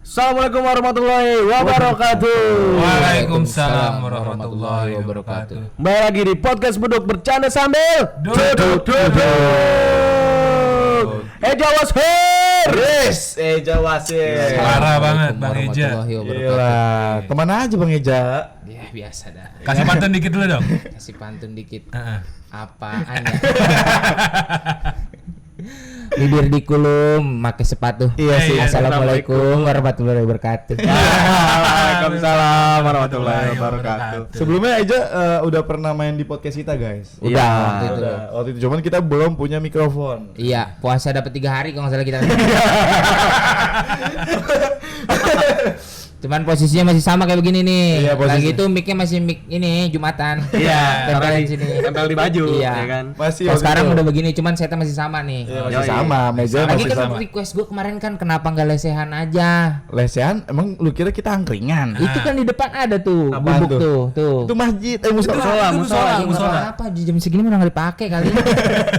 Assalamualaikum warahmatullahi wabarakatuh. Waalaikumsalam warahmatullahi wabarakatuh. Kembali lagi di podcast Beduk bercanda sambil Duduk. Eja was here. Yes, Eja was here. Parah banget Bang Eja. Gila, teman aja Bang Eja. Ya biasa dah. Kasih pantun dikit dulu dong. Kasih pantun dikit. Heeh. Apaan ya? Bibir dikulum, pakai sepatu. Iya sih. Assalamualaikum warahmatullahi wabarakatuh. Waalaikumsalam warahmatullahi wabarakatuh. Sebelumnya Eja udah pernah main di podcast kita guys. Udah waktu itu. Waktu itu cuman kita belum punya mikrofon. Iya, puasa dapat 3 hari kalau nggak salah kita. Cuman posisinya masih sama kayak begini nih. Iya, Lagi itu mic-nya masih mic ini Jumatan. Iya, tempelin sini. tempel di baju, Iya. ya kan? Masih Kalau waktu sekarang itu. udah begini, cuman setnya masih sama nih. Iya, masih Yoi. sama, meja Lagi masih kan sama. request gue kemarin kan kenapa nggak lesehan aja? Lesehan, emang lu kira kita angkringan? Itu kan di depan ada tuh, Apaan bubuk tuh. Itu masjid, musola. Apa di jam segini mana nggak dipakai kali?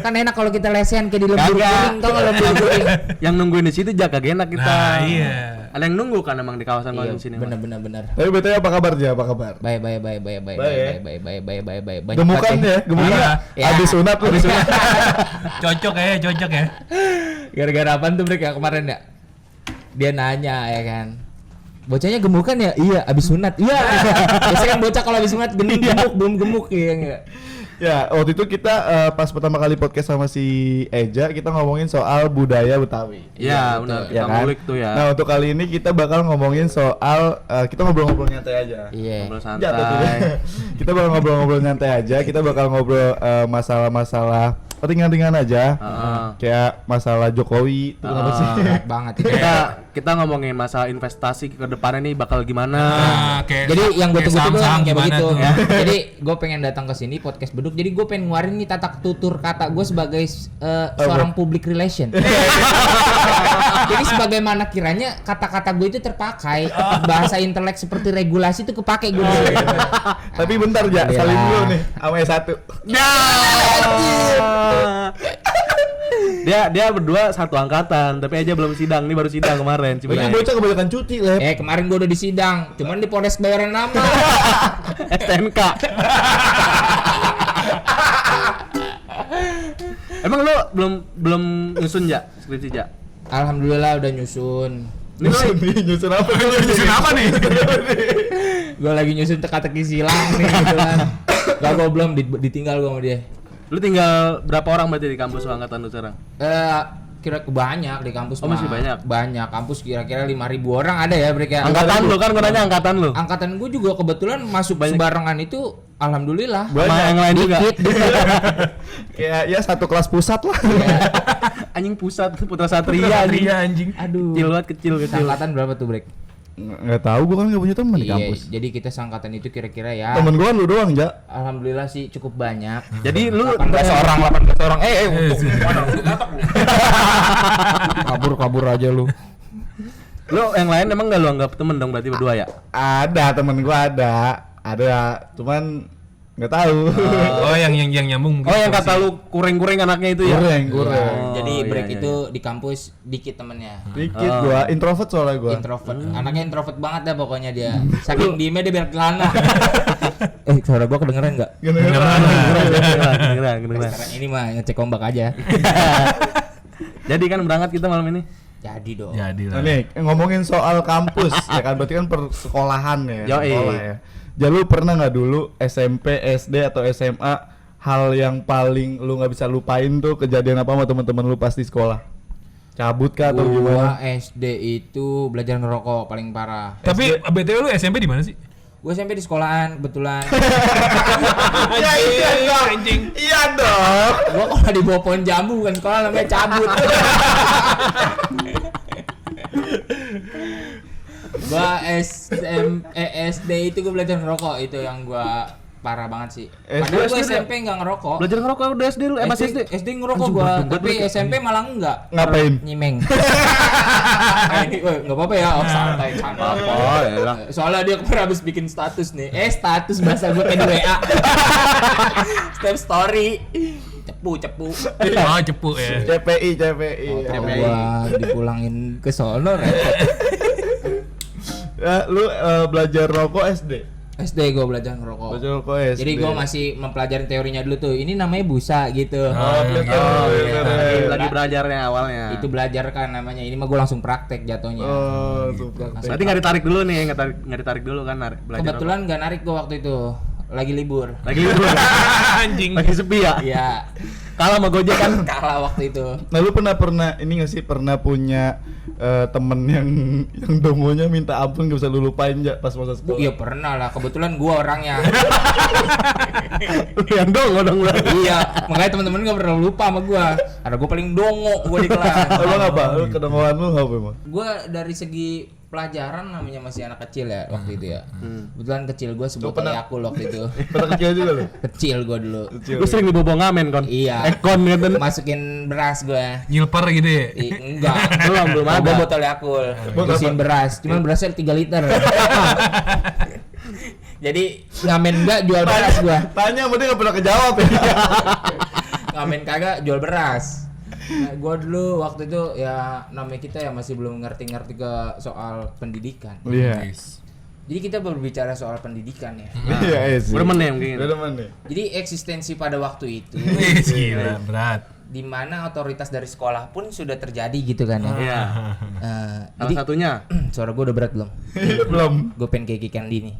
Kan enak kalau kita lesehan kayak di lembur guring, tau nggak lembur guring? Yang nungguin di situ jaga enak kita. Nah, iya. Ada yang nunggu kan emang di kawasan Iya, di sini. benar. Tapi betulnya apa kabar Ja? Apa kabar? Baik. Gemukan ya, gemukan. Ya. Habis sunat lu. Cocok ya. Gara-gara apaan tuh mereka kemarin ya? Dia nanya ya kan. Bocahnya gemukan ya? Iya, abis sunat. Iya. Biasanya kan bocah kalau abis sunat gemuk, belum gemuk ya enggak. Ya, waktu itu kita pas pertama kali podcast sama si Eja, kita ngomongin soal budaya Betawi. Iya, benar. Ya Kita kan? ngulik tuh ya. Nah, untuk kali ini kita bakal ngomongin soal kita ngobrol-ngobrol nyantai aja. Iya. Ngobrol Jatuh tuh. santai. Kita bakal ngobrol-ngobrol nyantai aja. Kita bakal ngobrol masalah-masalah ringan-ringan aja. Heeh. Kayak masalah Jokowi. Itu kenapa sih? Berat banget itu. Kita ngomongin masalah investasi ke depannya nih bakal gimana. Jadi yang gue tunggu tuh saham-saham kayak gimana begitu. tuh? Ya. Jadi gue pengen datang ke sini podcast Beduk. Jadi gue pengen ngeluarin nih tatak tutur kata gue sebagai seorang public relation. Jadi sebagaimana kiranya kata-kata gue itu terpakai, bahasa intelek seperti regulasi itu kepake gue. Tapi bentar ya, Alhamdulillah. salim dulu nih sama S1. Dia berdua satu angkatan, tapi aja belum sidang. Ini baru sidang kemarin. Ini bocah kebanyakan cuti, Lep. Kemarin gue udah di sidang, cuman di Polres Bayaran Lama. STNK. Emang lu belum nyusun ya skripsi ja? Alhamdulillah udah nyusun. Nyusun apa? Nyusun apa nih? Gue lagi nyusun teka-teki silang nih kebetulan. Gak, gue belum ditinggal gue sama dia. Lu tinggal berapa orang berarti di kampus lu angkatan lu sekarang? Kira banyak di kampus. Oh, masih banyak? Banyak, kampus kira-kira 5.000 orang ada ya mereka. Angkatan lu kan gua nanya angkatan lu. Angkatan gue juga kebetulan masuk sebarengan itu alhamdulillah. Sama yang lain juga. Dikit. Kayak ya satu kelas pusat lah. Anjing pusat Putra Satria anjing. Aduh. Kecil banget kecil. Angkatan berapa tuh, Brek? Nggak tahu, gua kan nggak punya teman di Iya, kampus. jadi kita seangkatan itu kira-kira ya. Temen gua lu doang, Ja. Alhamdulillah sih cukup banyak. Jadi lu 18 orang. Kabur aja lu. lu yang lain emang enggak lu anggap temen dong berarti berdua ya? Ada temen gua ada, cuman nggak tahu. Oh, yang nyambung mungkin. Oh yang kata lu kuring-kuring anaknya itu ya? Kurang. Jadi iya, Brek iya, itu di kampus dikit temennya. Dikit gua introvert soalnya gua. Introvert. Anaknya introvert banget dah pokoknya dia. Saking diemnya dia biar kelana. Suara gua kedengeran enggak? Kedengeran. Sekarang ini mah ngecek ombak aja. Jadi kan berangkat kita malam ini. Jadi dong. Jadi Nah, lah. nih ngomongin soal kampus ya kan, berarti kan persekolahan ya. Yoi. Sekolah ya. Jadi lu pernah nggak dulu SMP, SD atau SMA hal yang paling lu nggak bisa lupain tuh kejadian apa sama teman-teman lu pas di sekolah? Cabut kah atau Gua gimana? SD itu belajar ngerokok paling parah. Tapi BTW lu SMP di mana sih? Gue SMP di sekolahan kebetulan. Ya iya dong. Anjing. Iya dong. Gua kalau di bawah pohon jambu bukan sekolah namanya cabut. Gua SD itu gue belajar ngerokok, itu yang gua parah banget sih. Padahal gua SMP enggak ngerokok. Belajar ngerokok udah SD lu, masih SD? SD ngerokok gua, tapi SMP malah enggak. Ngapain? Nyimeng. Enggak apa-apa ya, santai. Oh, yalah. Soalnya dia kemarin habis bikin status nih. Status bahasa gua kayak di WA. Step story. Cepu. Oh, cepu ya. CPI. Kalau gua dipulangin ke sono repot. Lu belajar rokok SD. SD gue belajar ngerokok. Belajar rokok SD. Jadi gue masih mempelajari teorinya dulu tuh. Ini namanya busa gitu. Lagi belajarnya awalnya. Itu belajar kan namanya. Ini mah gue langsung praktek jatuhnya. Berarti nggak ditarik dulu nih, nggak ditarik dulu kan belajar. Kebetulan nggak narik gue waktu itu. Lagi libur. Lagi libur. Anjing. Lagi sepi ya. Iya. Kalah sama Gojek kan. Kalah waktu itu. Nah lu pernah ini nggak sih punya temen yang dongonya minta ampun gak bisa lu lupain ya pas masa sekolah? Iya pernah lah. Kebetulan gue orangnya. Yang dong lu. Iya. Makanya teman-teman nggak pernah lupa sama gue. Karena gue paling dongo gue di kelas. Emang apa? Lu kedongoan lu apa emang? Gue dari segi pelajaran namanya masih anak kecil ya waktu itu ya. Kebetulan kecil gue sebotol Yakult waktu itu. Pernah kecil juga lu? Kecil gue dulu. Lu sering dibobong ngamen kon. Iya. Kon gitu. Masukin beras gue. Nyilper gitu ya. Enggak. Belum ada. Gue botol Yakult. Isiin beras. Cuman berasnya 3 liter. Jadi ngamen enggak jual beras gue. Tanya sama dia gak pernah kejawab ya. Ngamen kagak jual beras. Nah, gue dulu waktu itu ya namanya kita ya masih belum ngerti-ngerti ke soal pendidikan. Iya. Jadi kita berbicara soal pendidikan ya. Iya sih. Udah meneng mungkin. Udah nih. Jadi eksistensi pada waktu itu Gila, berat. di mana otoritas dari sekolah pun sudah terjadi gitu kan ya. Iya. Salah Jadi satunya. suara gue udah berat belum? Belum. Gue pengen kayak Kick Andy nih.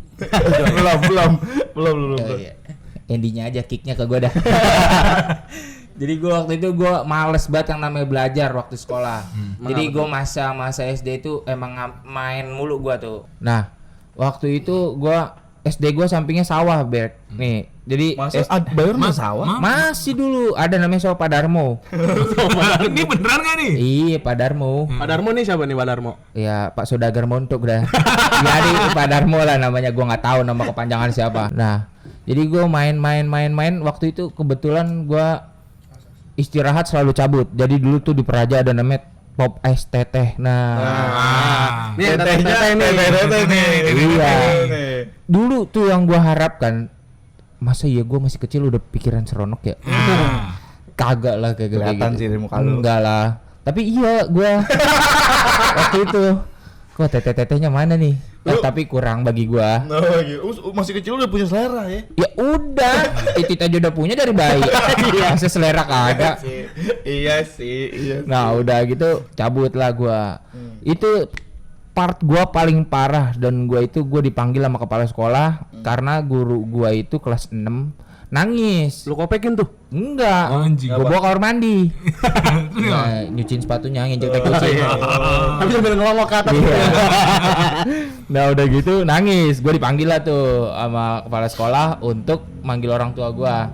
belum. Oh, iya. Endingnya aja kicknya ke gue dah. Jadi gue waktu itu gue males banget yang namanya belajar waktu sekolah. Jadi gue masa SD itu emang main mulu gue tuh. Nah waktu itu gue SD gue sampingnya sawah Bert. Nih jadi Bayar mah sawah? masih dulu ada namanya sawah Pak Darmo. Ini beneran gak nih? Iya Pak Darmo. Pak Darmo nih siapa nih Pak Darmo? Ya Pak Sodagar Montok dah. Jadi Pak Darmo lah namanya, gue nggak tahu nama kepanjangan siapa. Nah jadi gue main waktu itu kebetulan gue istirahat selalu cabut. Jadi dulu tuh di Praja ada namanya Pop es teteh. Nah, Nih teteh nih. iya. Dulu tuh yang gua harapkan, masa iya gua masih kecil udah pikiran seronok ya? Kagak lah kayak Kelihatan gitu. sih dari muka lu. Enggak lah. Tapi iya gua waktu itu kok teteh-tetehnya mana nih? Tapi kurang bagi gua. Nah, gitu. Masih kecil udah punya selera ya? Ya udah, titit aja udah punya dari bayi. Masa selera kagak. Iya sih. Nah udah gitu cabut lah gua. Itu part gua paling parah dan gua dipanggil sama kepala sekolah karena guru gua itu kelas 6 nangis. Lu kopekin tuh. Enggak. Anjing. Gua bawa kamar mandi. Nah, nyuciin sepatunya, nginjek kucing. Tapi sambil ngelongok ke atas. Iya. Nah udah gitu nangis. Gua dipanggil lah tuh sama kepala sekolah untuk manggil orang tua gua.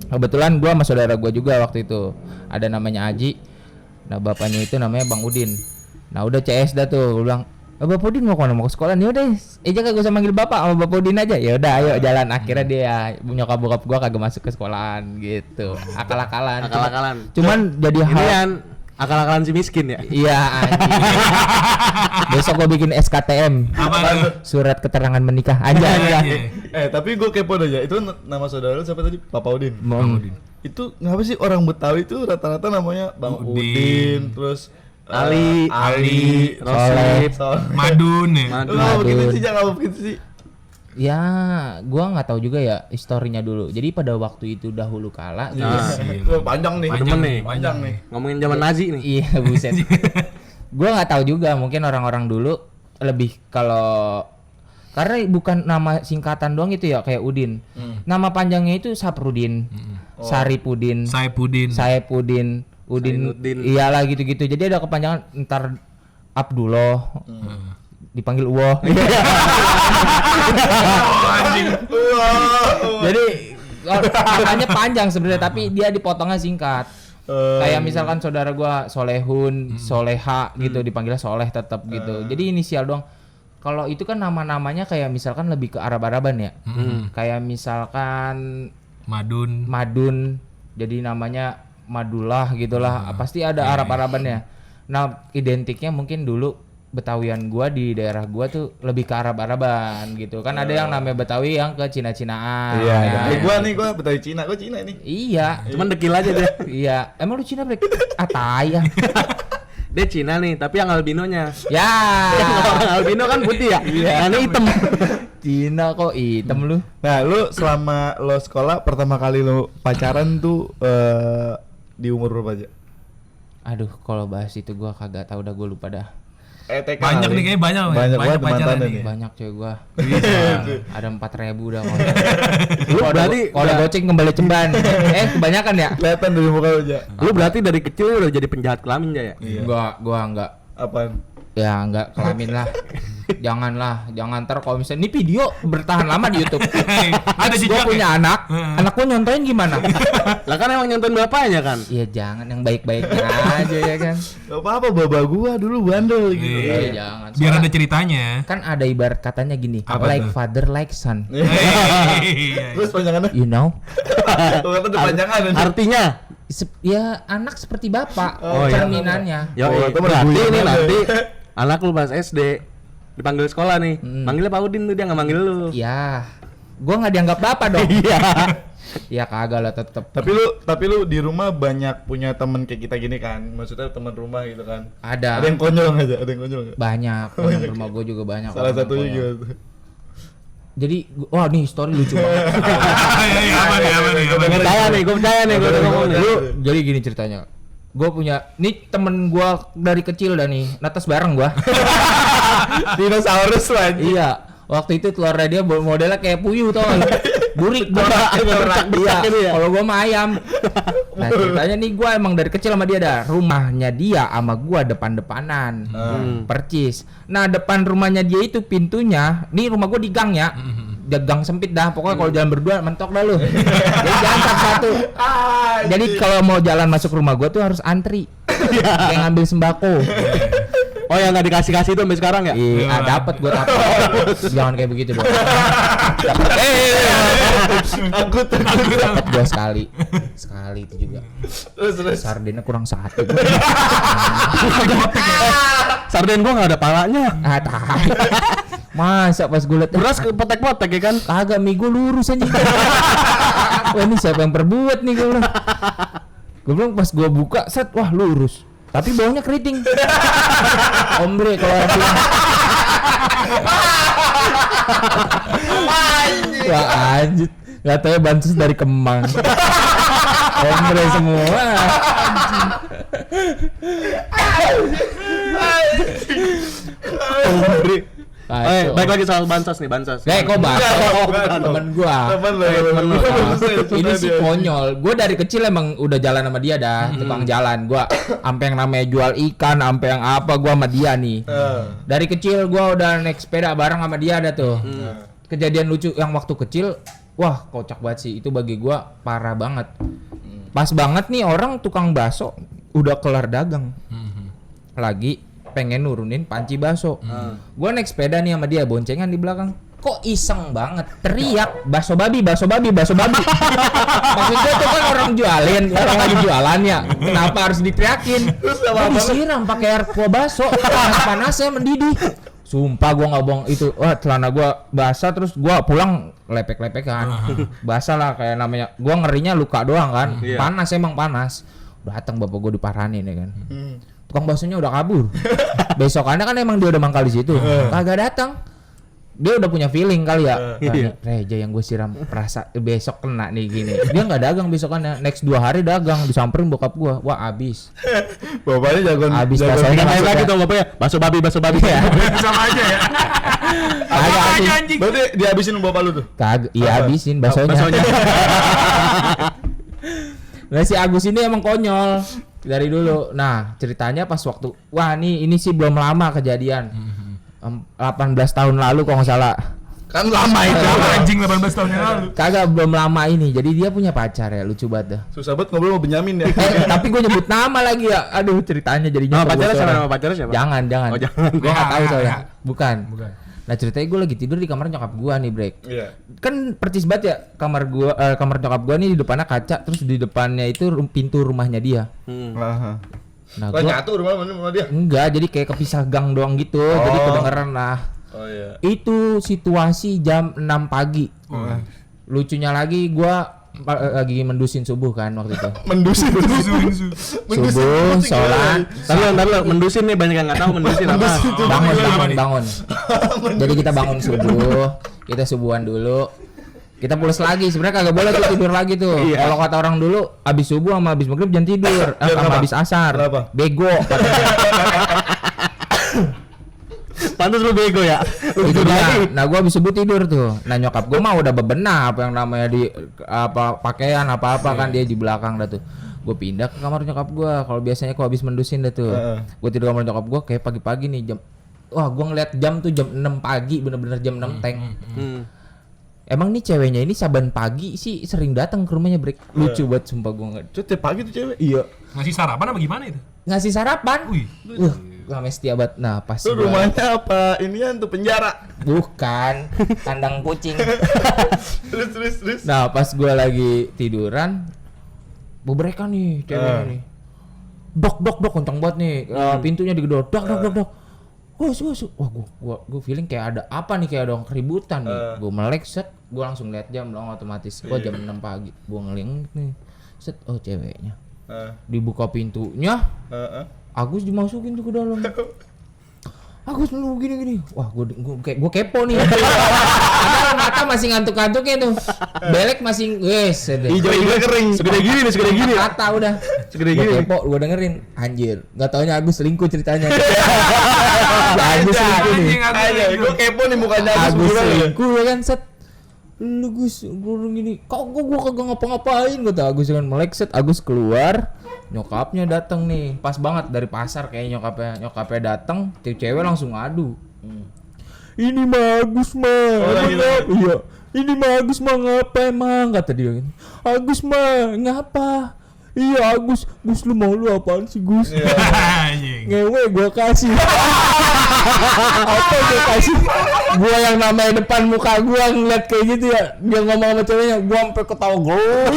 Kebetulan gua sama saudara gua juga waktu itu. Ada namanya Aji. Nah bapaknya itu namanya Bang Udin. Nah udah CS dah tuh, gua bilang, Bapak Udin mau kemana? Mau ke sekolah nih udah. Kagak usah manggil bapak, sama Bapak Udin aja. Ya udah ayo jalan. Akhirnya dia nyokap bokap gua kagak masuk ke sekolahan gitu. Akal-akalan. Cuman jadi Ini hal kan akal-akalan si miskin ya. iya anjing. Besok gua bikin SKTM. Apa? Surat keterangan menikah aja. Tapi gue kepo aja. Itu nama saudara lu siapa tadi? Papa Udin. Itu ngapa sih orang Betawi itu rata-rata namanya Bang Udin, terus Ali, Soleh, Madun ya. Lu ngapa begitu sih? Jangan ngapa begitu sih? Ya, gua nggak tahu juga ya historinya dulu. Jadi pada waktu itu dahulu kala gitu. Panjang nih. Panjang nih. Ngomongin zaman Nazi nih. Iya, buset. Gua nggak tahu juga, mungkin orang-orang dulu lebih kalau karena bukan nama singkatan doang itu ya kayak Udin. Nama panjangnya itu Saprudin, Saripudin, Saipudin, Udin. Iyalah gitu-gitu. Jadi ada kepanjangan ntar Abdullah. Dipanggil Uwo. Jadi namanya panjang sebenarnya tapi dia dipotongnya singkat. Kayak misalkan saudara gua Solehun, Soleha gitu dipanggilnya Soleh tetap gitu. Jadi inisial doang. Kalau itu kan nama-namanya kayak misalkan lebih ke Arab-Araban ya. Kayak misalkan Madun. Jadi namanya Madullah gitulah. Pasti ada Arab-Arabannya. Nah, identiknya mungkin dulu Betawian gua di daerah gua tuh lebih ke Arab-Araban gitu. Kan ada yang namanya Betawi yang ke Cina-Cinaan. Iya. Gua Betawi Cina, gua Cina ini. Iya. Cuman dekil aja deh. Iya. Emang lu Cina, Brek? Tai ya. Dia Cina nih, tapi yang albinonya. Ya. Orang albino kan putih ya? Yang ini hitam. Cina kok hitam lu. Nah, lu selama lo sekolah pertama kali lo pacaran tuh di umur berapa aja? Aduh, kalau bahas itu gua kagak tahu dah, gua lupa dah. TK Banyak kali. nih kayaknya banyak banget pacaran mantannya nih. nih. Banyak cuy gua. Ada 4.000 dah. Lu berarti kalau goceng kembali ceban. Kebanyakan ya? Kelihatan dari muka lo aja. lu berarti dari kecil udah jadi penjahat kelamin ya? Iya. Gua enggak. Apaan? Ya enggak kelamin lah. Jangan ntar kalau misalnya ini video bertahan lama di YouTube. Ada Gua jejak punya anak gua nyontoin gimana? Lah kan emang nyontoin bapaknya kan? Iya jangan yang baik-baiknya aja ya kan. Gak apa-apa, baba gua dulu bandel gitu. Iya. Iya jangan. Biar Soalnya ada ceritanya. kan ada ibarat katanya gini, Apa like tuh? father like son. Iya. Terus panjangannya? You know? Tuh kata ada panjangan. Artinya? Ya anak seperti bapak Oh, iya. cerminannya. Ya itu berarti berguyon ini aja. nanti anak lu pas SD dipanggil sekolah nih. Manggilnya Pak Udin tuh, dia enggak manggil lu. Ya, gua nggak dianggap bapak dong. Iya. Ya kagak lah tetep. Tapi lu di rumah banyak punya temen kayak kita gini kan? Maksudnya teman rumah gitu kan? Ada. Ada yang konyol nggak aja? Ada yang konyol nggak? Banyak. Temen rumah gua juga banyak. Salah orang satunya konyol. gitu. Jadi, wah nih story lucu banget. Iya, apa nih? Gue percaya nih, gue udah ngomong nih. Lu, jadi gini ceritanya. Gue punya, nih temen gue dari kecil dah nih, netes bareng gue. Dinosaurus lah. Iya, waktu itu telurnya dia modelnya kayak puyuh tau gak? Burik, bercak-bercak gitu ya? Kalau gue mah ayam. Nah ceritanya nih gue emang dari kecil sama dia dah. Rumahnya dia sama gue depan-depanan, percis. Nah depan rumahnya dia itu pintunya, nih rumah gue di gang ya. Gang sempit dah, pokoknya kalau jalan berdua mentok dah lu. Jadi jalan satu-satu. Jadi kalau mau jalan masuk rumah gua tuh harus antri. Kayak ngambil sembako. Oh yang nggak dikasih itu sampai sekarang ya? Iya, dapat gua dapat. Jangan kayak begitu dong. Aku Dapat gua sekali. Sekali itu juga. terus. Sardennya kurang satu. Sarden gua nggak ada palanya. Ah, tai. Masa pas gue liat Beras kepotek-potek ya kan? kagak, mie gue lurus aja. Wah ini siapa yang perbuat nih gue bilang. Gue bilang pas gue buka set, wah lurus. Tapi baunya keriting. Ombre kalau orang bilang. Wah anjir. Gak tau ya bansus dari Kemang. Ombre semua. Ombre. Ayo. Baik lagi soal bansos nih, bansos. Kok bahas temen gua. Temen lo. Ini sih konyol. Gue dari kecil emang udah jalan sama dia dah, tukang jalan. Gua sampai yang namanya jual ikan, sampai yang apa gua sama dia nih. Dari kecil gua udah naik sepeda bareng sama dia ada tuh. Kejadian lucu yang waktu kecil, wah kocak banget sih. Itu bagi gua parah banget. Pas banget nih orang tukang bakso udah kelar dagang. Lagi pengen nurunin panci bakso. Gua naik sepeda nih sama dia, boncengan di belakang. Kok iseng banget teriak bakso babi. Maksud gue tuh kan orang lagi jualan ya. Kenapa harus diteriakin? Gua disiram pakai air kuah bakso, panas-panasnya mendidih. Sumpah gua nggak bohong itu. Wah, celana gua basah terus gua pulang lepek-lepek kan. Basah lah kayak namanya. Gua ngerinya luka doang kan. Panas emang panas. Datang bapak gua diparanin ya kan. Tukang baksonya udah kabur. Besokannya kan emang dia udah mangkal di situ. Kagak datang. Dia udah punya feeling kali ya. Reja yang gue siram besok kena nih gini. Dia nggak dagang besokannya. Next 2 hari dagang, disamperin bokap gua. Wah abis. Bapaknya jagoan. Abis jagoan bahasanya Kayak maksudnya. lagi tuh bapaknya, bakso babi. Ya. Sama aja ya. Kagak abis. Anjing. Berarti dihabisin bapak lu tuh. Kagak. Iya abisin baksonya. Nah si Agus ini emang konyol dari dulu. Nah ceritanya pas waktu, wah ini sih belum lama kejadian. 18 tahun lalu kalau nggak salah. Kan lama itu. Anjing 18 tahun yang lalu. Kagak belum lama ini. Jadi dia punya pacar ya, lucu banget dah. Susah banget ngobrol sama Benyamin ya. Tapi gue nyebut nama lagi ya. Aduh ceritanya jadinya. Nama pacarnya kebocoran. siapa? Nama pacarnya siapa? Jangan. Oh, jangan. Gue nggak tahu soalnya. Bukan. Bukan. Nah ceritanya gue lagi tidur di kamar nyokap gue nih Brek. Iya. Kan percis banget ya kamar nyokap gue nih di depannya kaca, terus di depannya itu pintu rumahnya dia. Aha. Nah Lah gue nyatu rumah dia. enggak, jadi kayak kepisah gang doang gitu. Jadi kedengeran lah. Oh iya. Itu situasi jam 6 pagi. Lucunya lagi gue lagi mendusin subuh kan waktu itu. Mendusin. Subuh, sholat, Ntar lu, mendusin nih banyak yang nggak tahu mendusin apa. bangun. Jadi kita bangun subuh, kita subuhan dulu. Kita pulas lagi, sebenarnya kagak boleh tuh tidur lagi tuh. Iya. Kalau kata orang dulu, abis subuh sama abis maghrib jangan tidur, sama abis asar. Kenapa? Bego katanya. Pantas lu bego ya. Itu dia. Nah, gua abis subuh tidur tuh. Nah, nyokap gua mah udah bebenah apa yang namanya di apa pakaian apa-apa kan dia di belakang dah tuh. Gue pindah ke kamar nyokap gua. Kalau biasanya gua habis mendusin dah tuh. Gua tidur kamar nyokap gua kayak pagi-pagi nih jam. Wah, gua ngeliat jam tuh jam 6 pagi, bener-bener jam 6 teng. Emang nih ceweknya ini saban pagi sih sering datang ke rumahnya Brek. Lucu banget sumpah gua enggak. Itu tiap pagi tuh cewek. Iya. Ngasih sarapan apa gimana itu? Ngasih sarapan. Wih. Lama setia banget. Nah, pas Itu gua- rumahnya apa? Inian tuh penjara. Bukan, kandang kucing. Terus. Nah, pas gua lagi tiduran, bebrekan nih ceweknya nih. Dok kencang banget nih. Pintunya digedor. Dok. Gus. Wah, gua feeling kayak ada apa nih, kayak ada orang keributan nih. Gua melek set, gua langsung lihat jam dong otomatis. Gua jam 6 pagi. Gua ngelingik nih. Set, oh ceweknya. Dibuka pintunya. Agus dimasukin tuh ke dalam. Agus lu gini. Wah, gua kepo nih. Padahal mata masih ngantuk-ngantuknya tuh. Belek masih wes. Hijau kering. Segede gini. Kata udah. Segede Gua gini. kepo, gua dengerin. Anjir, enggak taunya Agus selingkuh ceritanya. Agus selingkuh nih. Aja, gue kepo nih mukanya Agus Agus gimana ya. selingkuh ya kan set. Lu Gus, gua gini. Kok gua kagak ngapa-ngapain kata Agus dengan melek set. Agus keluar. Nyokapnya datang nih, pas banget dari pasar kayaknya nyokapnya datang, cewek langsung ngadu. Ini mah Agus mah. Iya. Ini mah Agus mah ngapa emang kata dia. Agus mah ngapa? Iya Agus lu mau lu apaan sih Gus? Anjing. Ngewe gua kasih. Apa gua kasih? Gua yang namanya depan muka gua ngeliat kayak gitu ya. Dia ngomong sama ceweknya, gua sampai ketawa gol.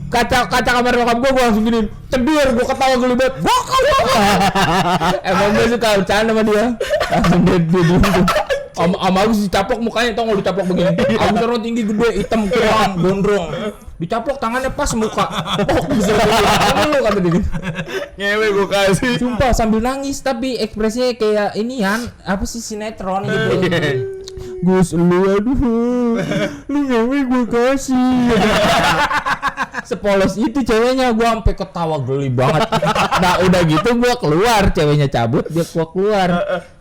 Kaca kamar nyokap gua langsung gini. Cedir gua ketawa geli banget. Emang gua suka bercanda sama dia. Langsung dia diem tuh. Sama Agus dicaplok mukanya, tau gak dicaplok begini. Agus orang tinggi gede, hitam kerang, gondrong. Dicaplok tangannya pas muka. Oh, bisa lu kata dia. Ngewe gue kasih. Sumpah sambil nangis tapi ekspresinya kayak inian, apa sih sinetron gitu. Gus lu aduh. Lu ngewe gue kasih. Sepolos itu ceweknya, gua sampai ketawa geli banget. Nah, udah gitu gua keluar, ceweknya cabut, gua keluar.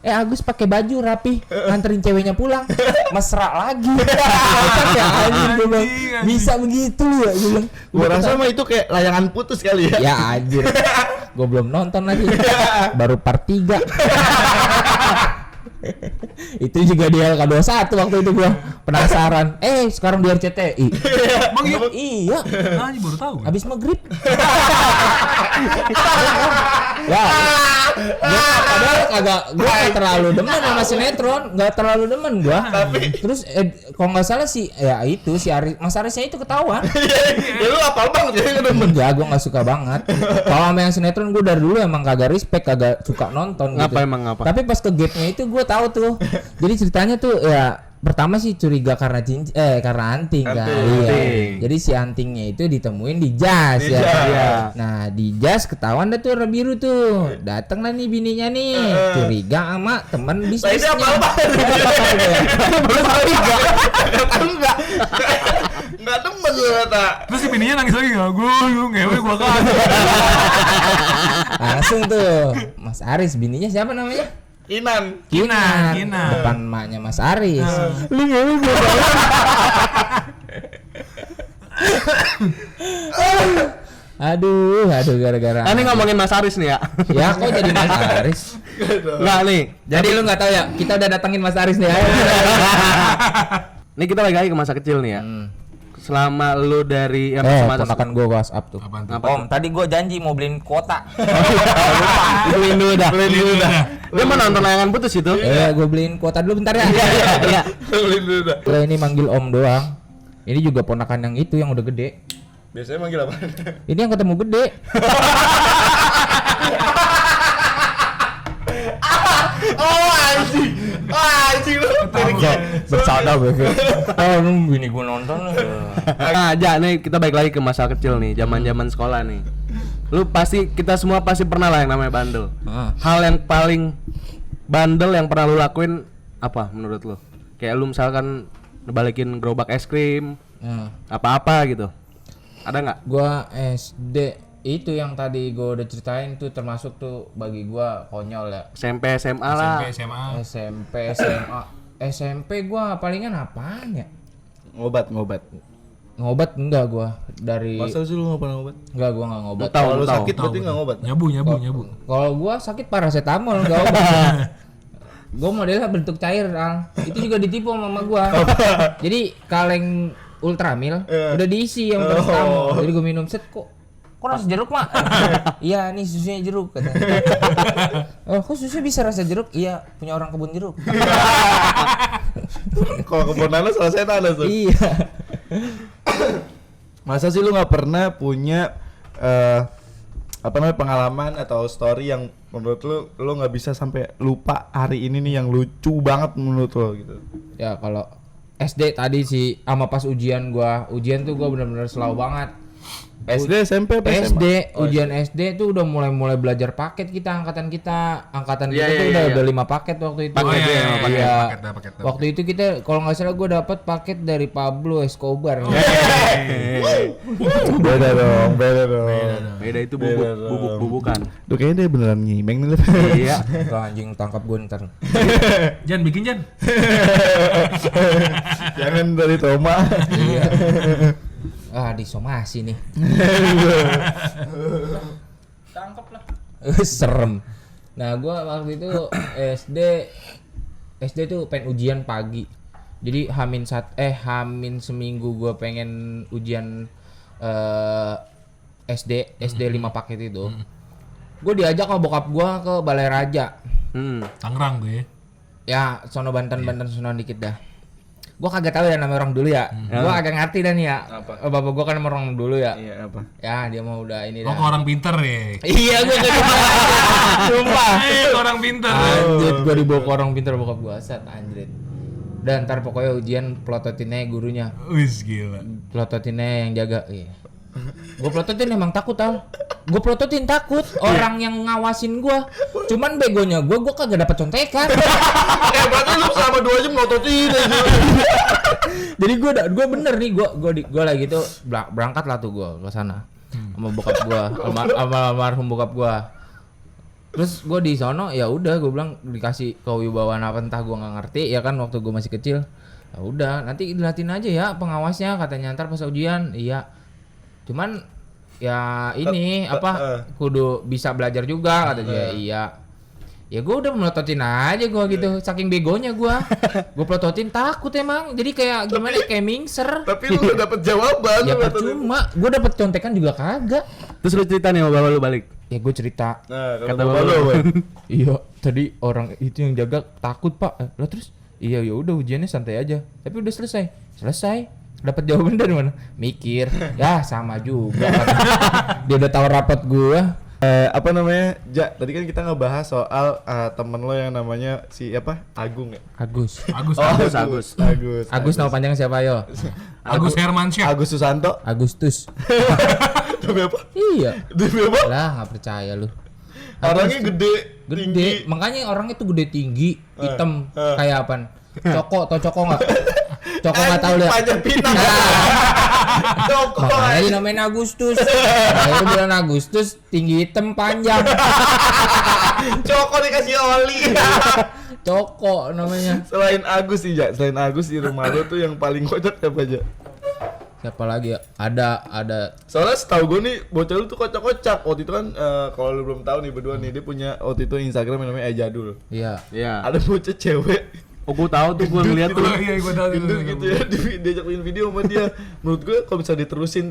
Agus pakai baju rapi, nganterin ceweknya pulang. Mesra lagi. Kan ya anjing gua bilang, bisa begitu ya gua bilang. Gue rasa mah itu kayak layangan putus kali ya. Ya anjir. Gua belum nonton lagi. Baru part 3. Itu juga di LK21 waktu itu gua penasaran. Sekarang di RCTI. Bang Iya. Anjing baru tahu. Habis maghrib. Ya. Padahal gua nggak terlalu demen sama sinetron, nggak terlalu demen gua. Terus kalau nggak salah sih ya itu si Mas Arisnya itu ketahuan. Ya lu apal banget ya demen. Enggak, gua nggak suka banget. Kalau sama yang sinetron gua dari dulu emang kagak respect, kagak suka nonton gitu. Ngapa? Tapi pas ke gap-nya itu gua tahu tuh. Jadi ceritanya tuh ya pertama sih curiga karena karena anting kan. Iya. Jadi si antingnya itu ditemuin di jas ya. Iya. Nah, di jas ketahuan dah tuh warna biru tuh. Datang lah nih bininya nih. Curiga sama teman bisnisnya. Enggak demen lu kata. Terus si bininya nangis lagi enggak? Gue ngewe gua kan. Langsung tuh Mas Aris, bininya siapa namanya? Kinan. Depan emaknya Mas Aris. Lu ngewe gua. Aduh gara-gara. Ini ngomongin Mas Aris nih ya. Ya kok jadi Mas Aris? Enggak nih. Jadi lu nggak tahu ya, kita udah datangin Mas Aris nih. Nih kita lagi ke masa kecil nih ya. Selama lu dari masa ponakan gue WhatsApp tuh. Apaan tuh? Apa? Om, tadi gue janji mau beliin kuota. Beliin dulu dah. Dia mau nonton layangan putus itu. Gue beliin kuota dulu bentar ya. Iya. Beliin dulu dah. Gue ini manggil Om doang. Ini juga ponakan yang itu yang udah gede. Biasanya manggil apa? Ini yang ketemu gede. Oh anjing lu. Dari Bercanda bego. Oh, bini gua nonton. Nah, nih kita balik lagi ke masa kecil nih, zaman-zaman sekolah nih. Kita semua pasti pernah lah yang namanya bandel. Hal yang paling bandel yang pernah lu lakuin apa menurut lu? Kayak lu misalkan ngebalikin gerobak es krim, apa-apa gitu. Ada nggak? Gua SD itu yang tadi gua udah ceritain tuh termasuk tuh bagi gua konyol ya. SMP, SMA lah. SMP, SMA. SMP, SMA. SMP gua palingan apaan ya? Ngobat. Ngobat enggak gua dari Masa sih lu nggak pernah ngobat? enggak gua enggak ngobat. Tahu, Kalau tahu. sakit berarti nggak ngobat? Nyabu. Kalau gua sakit paracetamol enggak obat. Gua modelnya bentuk cair, Al. Itu juga ditipu sama mama gua. Jadi kaleng Ultramil udah diisi yang paracetamol. Jadi gua minum set kok rasa jeruk, Mak? Iya, nih susunya jeruk katanya. Oh, kok susunya bisa rasa jeruk? Iya, punya orang kebun jeruk. Kalau kebun nanas selesai nanas tuh. Iya. Masa sih lu nggak pernah punya pengalaman atau story yang menurut lu nggak bisa sampai lupa hari ini nih yang lucu banget menurut lu gitu? Ya kalau SD tadi sih sama pas ujian tuh gua benar-benar slow banget. SD, SMP, apa SMA? SD, ujian SD tuh udah mulai belajar paket angkatan kita tuh udah 5 paket waktu itu. Paket. Waktu itu kita kalau nggak salah gue dapat paket dari Pablo Escobar. Beda dong. Beda itu bubukan. Tuh kayaknya dia beneran ngimeng nih. Iya. Gak anjing tangkap gue ntar. Jan bikin Jan. Jangan dari trauma. Iya. Disomasi nih. Tangkap lah. Serem. Nah gua waktu itu SD tuh pengen ujian pagi. Jadi hamin seminggu gua pengen ujian SD 5 paket itu. Gua diajak sama bokap gua ke Balai Raja. Tangerang tuh ya. Ya, sono Banten sono dikit dah. Gua kagak tahu ya nama orang dulu ya. Gua agak ngerti dan ya. Apa? Bapak gua kan orang dulu ya. Iya apa? Ya, dia mau udah ini Lo dah. orang pinter ya. Iya, gua ke sumpah. Orang pinter. Anjir, gua dibawa ke orang pintar bokap gua, set anjrit. Dan ntar pokoknya ujian pelototinnya gurunya. Wis gila. Pelototinnya yang jaga. Iya. Gua pelototin emang takut, Al. Gua pelototin takut orang yang ngawasin gua. Cuman begonya gua kagak dapat contekan. Berarti lu selama 2 jam ngototin aja. Jadi gua bener nih gua lagi tuh berangkat lah tuh gua ke sana sama bokap gua, sama almarhum bokap gua. Terus gua di sono ya udah gua bilang dikasih kewibawaan apa entah gua nggak ngerti ya kan waktu gua masih kecil. Ya udah nanti dilatih aja ya pengawasnya katanya ntar pas ujian. Iya. Cuman ya ini kudu bisa belajar juga kata dia. Iya. Ya gue udah melototin aja gue gitu, saking begonya gue pelototin takut emang, jadi kayak gimana kayak mingser. Tapi lu dapet jawaban. Ya percuma, gue dapet contekan juga kagak. Terus lu cerita nih sama bapak lu balik. Ya gue cerita. Nah, Kata bapak lu. Iya, tadi orang itu yang jaga takut pak. Lah terus, iya ya udah ujiannya santai aja. Tapi udah selesai. Dapat jawaban dari mana? Mikir. Ya sama juga. Dia udah tahu rapat gue. Tadi kan kita ngebahas soal temen lo yang namanya si Agung ya? Agus. Agus Nama panjangnya siapa yo? Agus Hermansyah. Agus Susanto. Agustus. Demi apa? Iya. Demi apa? Lah nggak percaya lu. Orangnya gede. Makanya orangnya tuh gede tinggi, hitam kayak apaan? Coko nggak? Coko nggak tahu lihat. Panjang pinang. Coko. Makanya dia namain Agustus. Saya bilang Agustus tinggi hitam panjang. Coko dikasih oli. Coko namanya. Selain Agus sih, selain Agus di rumah lo tuh yang paling kocak siapa aja? Siapa lagi ya? Ada. Soalnya setahu gue nih bocah lu tuh kocak-kocak. Waktu itu kan kalau lu belum tahu nih berdua nih, dia punya waktu itu Instagram yang namanya Ejadul. Iya. Ada bocah cewek. Oh, gue tahu tuh, gue ngeliat tuh. Iya, gue tahu. Gendut gitu ya, diajak bikin video sama dia. Menurut gue kalau misalnya diterusin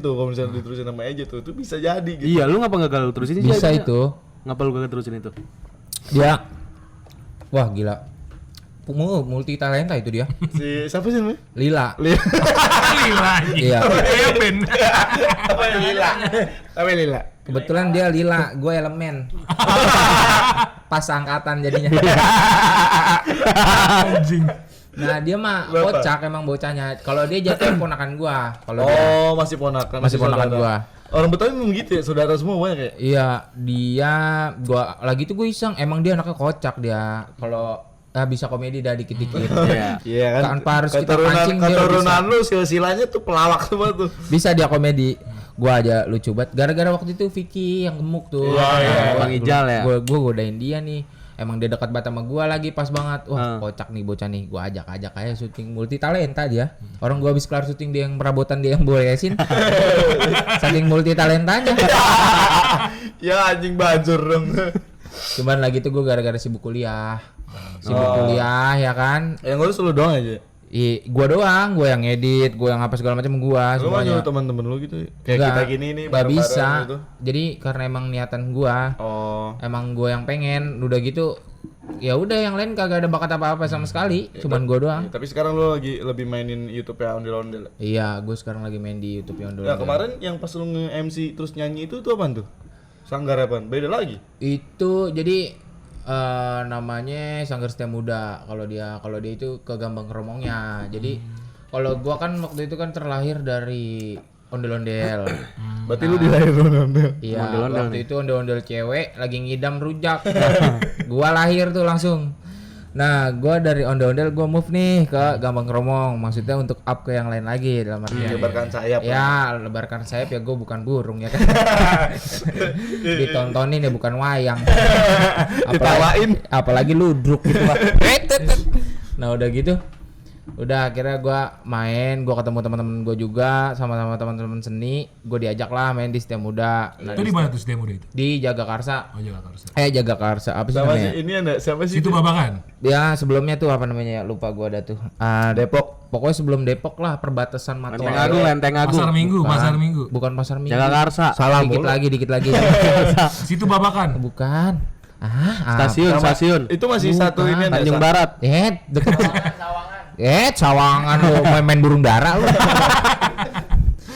sama Eja tuh bisa jadi gitu. Iya, lu ngapa enggak lu terusin sih? Bisa itu. Ngapa lu gak terusin itu? Dia. Wah gila. Multi talenta itu dia. Si siapa sih namanya? Lila. Lila. Iya. Ben. Apa yang Lila? Apa yang Lila? Kebetulan dia Lila, gue elemen. Pas angkatan jadinya. Anjing. Nah dia mah Berapa? kocak emang bocahnya. Kalau dia jatuh ponakan gua. Kalau dia Oh, masih ponakan. masih ponakan saudara. gua. Orang Betawi memang gitu ya, saudara semua banyak ya. Iya, dia gua lagi tuh gue iseng. Emang dia anaknya kocak dia. Kalau bisa komedi dah dikit-dikit. Iya. Iya kan. Tanpa harus kita pancing dia keturunan lu silsilanya tuh pelawak semua tuh. Bisa dia komedi. Gua aja lucu banget. Gara-gara waktu itu Vicky yang gemuk tuh. Iya, Bang Ijal ya. Gua godain dia nih. Emang dia dekat banget sama gua lagi pas banget. Wah, kocak nih bocah nih. Gua ajak aja syuting multi talenta dia. Orang gua habis kelar syuting dia yang perabotan dia yang bolesin. Saking multi talentanya. Ya anjing bajur dong. Cuman lagi tuh gua gara-gara sibuk kuliah. Ya kan. Yang ngurus lu doang aja. Gua doang, gua yang edit, gua yang apa segala macam gua Lu mah semuanya. nyuruh teman-teman lu gitu. Kayak Nggak, kita gini nih nggak bareng-bareng bisa. gitu. Jadi karena emang niatan gua, Oh. emang gua yang pengen, udah gitu ya udah yang lain kagak ada bakat apa-apa sama sekali, cuman gua doang. Ya, tapi sekarang lu lagi lebih mainin YouTube ya ondel-ondel. Iya, gua sekarang lagi main di YouTube yang dulu. Ya kemarin yang pas lu nge-MC terus nyanyi itu tuh apaan tuh? Sanggar apaan? Beda lagi. Itu jadi namanya Sanggar Setia Muda. Kalau dia itu ke Gambang Kromongnya. Jadi kalau gua kan waktu itu kan terlahir dari ondel-ondel. Berarti lu dilahirin ondel. Iya, Ondel-ondel waktu itu ondel-ondel cewek lagi ngidam rujak. Nah, gua lahir tuh langsung. Nah, gua dari ondel-ondel gua move nih ke Gambang Kromong. Maksudnya untuk up ke yang lain lagi dalam artian. Lebarkan sayap. Ya, lebarkan sayap ya, gua bukan burung ya kan. Ditontonin ya bukan wayang. Ditawain. Apalagi ludruk gitu, Pak. Nah, udah gitu. Udah akhirnya gua main, gua ketemu teman-teman gua juga sama-sama teman-teman seni, gua diajak lah main di Setia Muda. Nah, Itu di mana tuh Setia Muda itu? di Jagakarsa. Oh, Jakarta. Jagakarsa apa sih Sama namanya? sih ini ada siapa sih? Situ Babakan. Ya sebelumnya tuh apa namanya ya, lupa gua ada tuh. Depok. Pokoknya sebelum Depok lah, perbatasan Lenteng Agung, Matoa. Lenteng Agung. Pasar Minggu, Pasar Minggu. Bukan Pasar Minggu. Jagakarsa. Salah dikit mulu. dikit lagi. Situ Babakan. Bukan. Stasiun. Itu masih satu ini ada Tanjung Barat. Deket Sawangan lu main burung dara lu.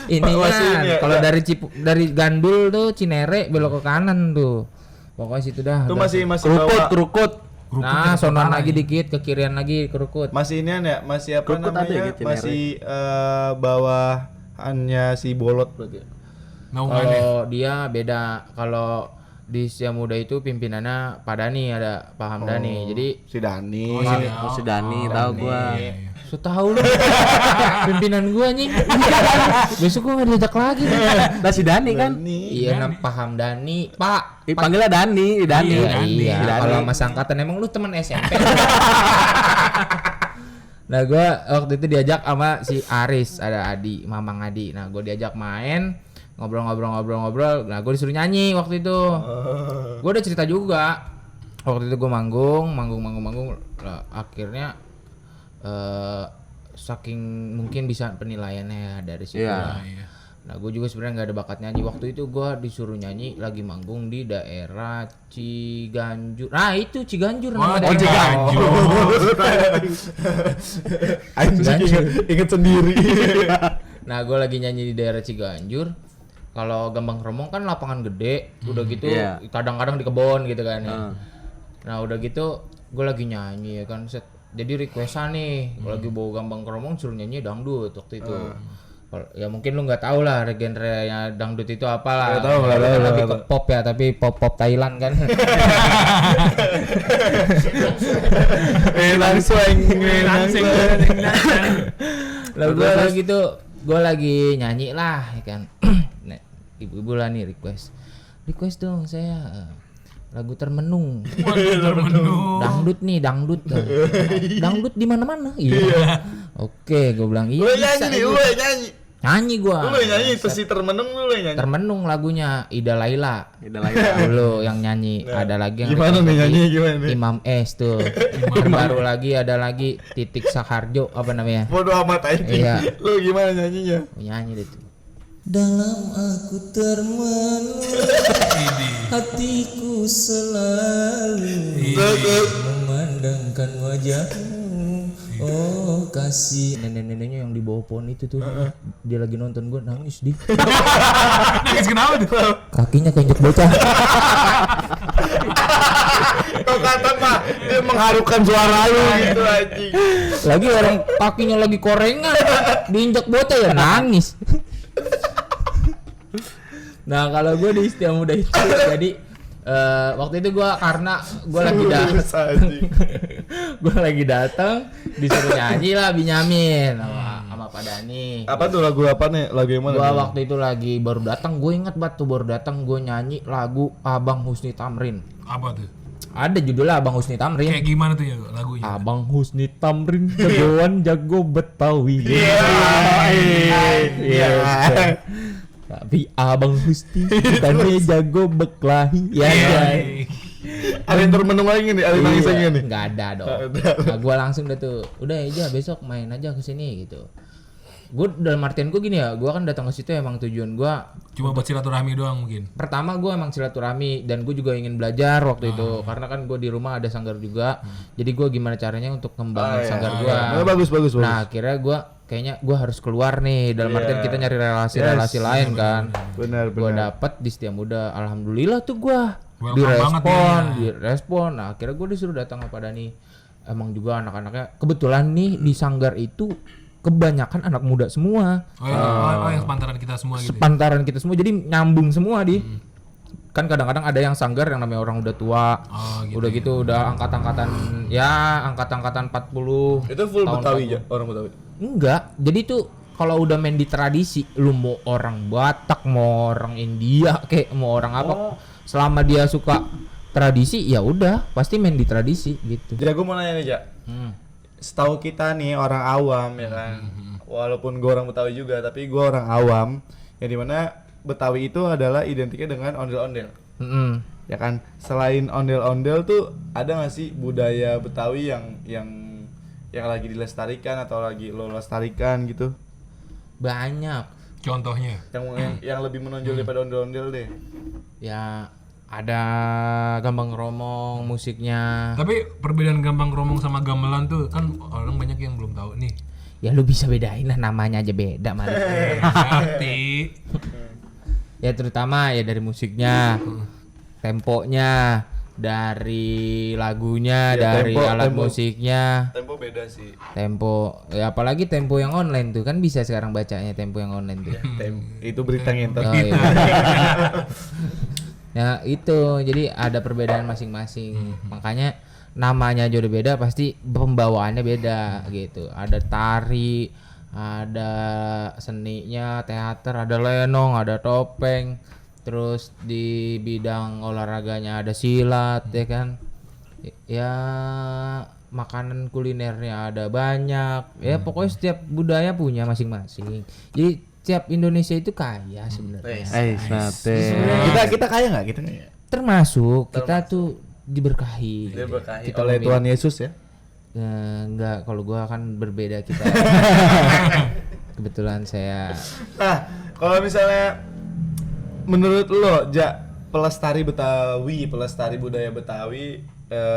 Ini Masih kan ini ya, kalau ya. dari Gandul tuh Cinere belok ke kanan tuh. Pokoknya situ dah. Itu udah. masih Krukut. Nah, sonon lagi dikit ke kirian lagi Krukut. Masih ini ya, masih apa Krukut ada namanya? gitu, Masih bawahannya si Bolot berarti. Naungannya. Kalau dia beda. Kalau di Setia Muda itu pimpinannya Pak Dani, ada Pak Hamdani. Jadi Si Dani. Si Dani tahu gua. so tahu lu pimpinan gua anjing. Besok gua enggak diajak lagi. Lah si Dani kan. Iya, Pak Hamdani, Pak. Panggilnya Dani, Dani. Iya, Dani. kalau Mas angkatan emang lu teman SMP. Nah, gua waktu itu diajak sama si Aris, ada Adi, Mamang Adi. Nah, gua diajak main, ngobrol. Nah, gua disuruh nyanyi waktu itu. Gua udah cerita juga. Waktu itu gua manggung. Lah, akhirnya saking mungkin bisa penilaiannya dari situ. Iya. lah. Nah, gue juga sebenarnya nggak ada bakat nyanyi. Waktu itu gue disuruh nyanyi lagi manggung di daerah Ciganjur. Nah, itu Ciganjur nama daerah. Anjing inget sendiri. Nah, gue lagi nyanyi di daerah Ciganjur. Kalau Gambang Kromong kan lapangan gede, udah gitu Iya. kadang-kadang di kebon gitu kan ya. Nah, udah gitu gue lagi nyanyi ya kan set. Jadi requestan nih, gua lagi bawa Gambang Kromong suruh nyanyi dangdut waktu itu. Ya mungkin lu nggak tahu lah genre-nya dangdut itu apa lah. Nggak tahu, Lebih ke pop ya, tapi pop Thailand kan. Langsung. Lalu gue lagi tuh, gue lagi nyanyi lah, ya kan. Nah, ibu-ibu lah nih request dong saya lagu termenung. Dangdut nih, dangdut di mana-mana. Iya. Oke, gue bilang iya. Lu bisa nyanyi nih, itu. lu nyanyi. Nyanyi gua. Lu nyanyi versi termenung lu nyanyi. Termenung lagunya Ida Laila. Dulu yang nyanyi. Ada lagi yang Gimana nih request nyanyi lagi gimana nih? Imam S tuh. Baru lagi ada lagi Titik Saharjo apa namanya? Bodoh amat aja. Iya. Lu gimana nyanyinya? Nyanyi deh tuh. Dalam aku termenung, hatiku selalu memandangkan wajahmu. Oh kasih. Nenek-neneknya yang di bawah pohon itu tuh, dia lagi nonton gue nangis di. Nangis kenapa tuh? Kakinya keinjek bocah. kata mah dia mengharukan suara lu gitu anjing. Lagi orang kakinya lagi korengan, diinjak bocah ya nangis. Nah kalau gue di Setia Muda itu jadi waktu itu gue karena gue lagi datang disuruh nyanyi lah Binyamin sama Pak Dani. Apa tuh lagu apa nih? Lagu yang mana? Gue waktu itu lagi baru datang, gue inget banget tuh baru datang gue nyanyi lagu Abang Husni Tamrin. Apa tuh? Ada judulnya Abang Husni Tamrin. Kayak gimana tuh ya lagunya? Abang Husni Tamrin jagoan jago Betawi. Iya. Tapi Abang Husni bukannya jago beklahi. Ya. Ada yang termenung lagi nih, ada yang nangis lagi nih. Enggak ada dong. Nah, gua langsung udah tuh, udah aja besok main aja ke sini gitu. Gue dalam artian gue gini ya, gue kan datang ke situ emang tujuan gue cuma buat silaturahmi doang mungkin. Pertama gue emang silaturahmi dan gue juga ingin belajar waktu itu karena kan gue di rumah ada sanggar juga, jadi gue gimana caranya untuk kembangin sanggar gue. Bagus. Nah akhirnya gue kayaknya gue harus keluar nih dalam artian kita nyari relasi lain kan. Benar. Gue dapet di Setia Muda, alhamdulillah tuh gue Welcome direspon. Nah akhirnya gue disuruh datang ke Pak Dani. Emang juga anak-anaknya kebetulan nih di sanggar itu kebanyakan anak muda semua. Oh yang sepantaran kita semua gitu. Sepantaran kita semua, jadi nyambung semua di. Kan kadang-kadang ada yang sanggar yang namanya orang udah tua. Gitu udah gitu udah angkat-angkatan 40. Itu full tahun Betawi 40. ya, orang Betawi. Enggak. Jadi tuh kalau udah main di tradisi, lu mau orang Batak, mau orang India, kayak mau orang apa, selama dia suka tradisi ya udah pasti main di tradisi gitu. Jadi aku mau nanya nih, Jak. Setahu kita nih orang awam ya kan, walaupun gue orang Betawi juga, tapi gue orang awam yang dimana Betawi itu adalah identiknya dengan ondel-ondel, ya kan. Selain ondel-ondel tuh ada nggak sih budaya Betawi yang lagi dilestarikan atau lagi lo lestarikan gitu? Banyak. Contohnya Yang lebih menonjol daripada ondel-ondel deh. Ya ada gambang romong musiknya. Tapi perbedaan gambang romong sama gamelan tuh kan orang banyak yang belum tahu nih. Ya lu bisa bedain lah, namanya aja beda malah. Ngerti. Ya terutama ya dari musiknya, temponya, dari lagunya, Ya, dari alat musiknya. Tempo beda sih. Tempo, ya apalagi tempo yang online tuh kan bisa sekarang bacanya tempo yang online tuh. Itu berita ngentot. Oh, iya. Ya itu, jadi ada perbedaan masing-masing. Makanya namanya aja udah beda, pasti pembawaannya beda gitu. Ada tari, ada seninya, teater, ada lenong, ada topeng. Terus di bidang olahraganya ada silat ya kan. Ya makanan kulinernya ada banyak. Ya pokoknya setiap budaya punya masing-masing. Jadi setiap Indonesia itu kaya sebenarnya. Kita kaya nggak? Kita kaya. Termasuk kita tuh diberkahi. Kita oleh Tuhan Yesus ya. Enggak, kalau gua kan berbeda kita. Kebetulan saya. Nah, kalau misalnya menurut lo, pelestari Betawi, pelestari budaya Betawi,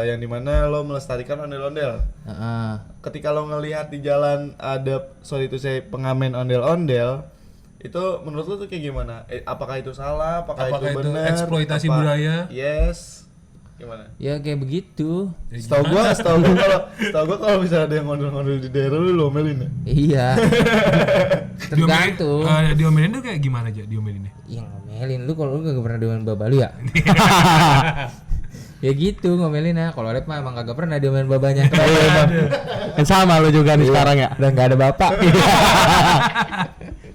yang dimana lo melestarikan ondel-ondel. Ketika lo ngelihat di jalan ada pengamen ondel-ondel, itu menurut lo tuh kayak gimana? Apakah itu salah? Apakah itu benar? Eksploitasi budaya? Yes. Gimana? Ya kayak begitu. Setahu gua kalau misalnya ada yang ngondel-ngondel di daerah lu omelin ya? Iya. Tergantung. Diomelin tuh kayak gimana aja diomelinnya? Yang ngomelin lu, kalau lu gak pernah diomelin baba lu ya? Ya gitu ngomelin ya. Kalau Rep mah emang kagak pernah diomelin babanya. Kan sama lu juga nih sekarang ya. Udah enggak ada bapak.